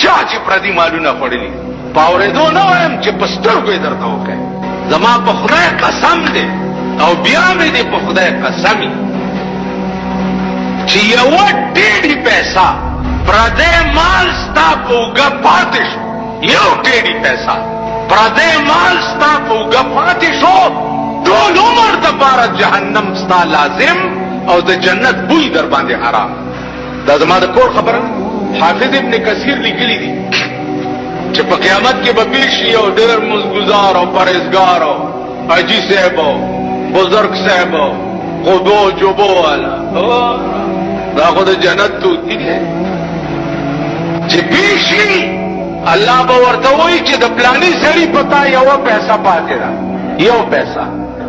چا چې پردي مالونه خوړلي پاورېدو نه وایم چې په سترګو یې درته وکړي زما په خدای قسم دی او بیا مې دی په خدای قسمي چې یوه ډېرې پیسه پردی مال ستا په اوږه پاتې شو یو ډېرې پیسه پردی مال ستا په اوږه پاتې شو ټول عمر دپاره جهنم ستا لازم او د جنت بوی در باندې حرام دا زما د کور خبره حافظ ابن کثیر لیکلی دي چې په قیامت کې به پیش شي او ډېر مزګزار او پرهیزګار او حاجي صاحب او بزرګ صاحب او خودو جوبو والا دا خو د جنت توتی دی چې پیش شي الله به ورته وایي چې د پلاني سړي په تا یوه پیسه پاتې ده یو پیسه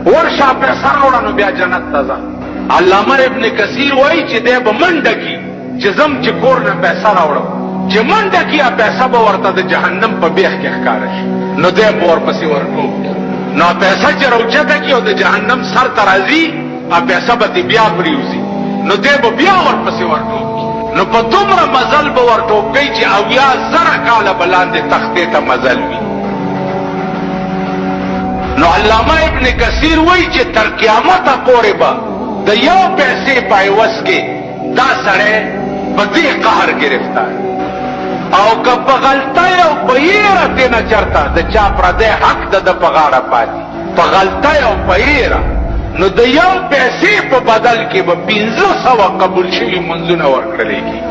ورشه پیسه راوړه نو بیا جنت ته ځه علامه ابن کثیر وایي چې دی به منډه کي چې زم چې کور نه پیسه راوړم چې منډه کي پیسه به ورته د جهنم په بیخ کې ښکاره شي نو دی به ورپسې ورټوپ نو پیسه چې راوچته کي او د جهنم سر ته راځي پیسه به دې بیا پرېوځي نو دی به بیا ورپسې ورټوپ کي نو په دومره مزل به ورټوپ کوي چې 80,000 کاله به لاندې تختې ته مزل وي نو علامه ابن کثیر وایي چې تر قیامته پورې به د یو پیسې په عوض کې دا سړی په دې قهر گرفتار او که په غلطۍ او په یېره دې نه چرته د چا پردی حق د په غاړه پاتې په غلطۍ او په یېره نو د یو پیسې په بدل کې به 500 قبول شوي منځونه ورکړلی کېږي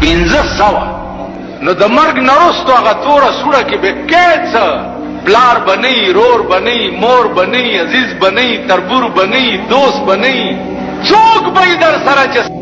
500 نو د مرګ نه وروستو هغه توره سوړه کې به څه پلار به نه وي رور به نه وي مور به نه وي عزیز به نه وي تربور به نه وي دوست به نه وي څوک به یې در سره چې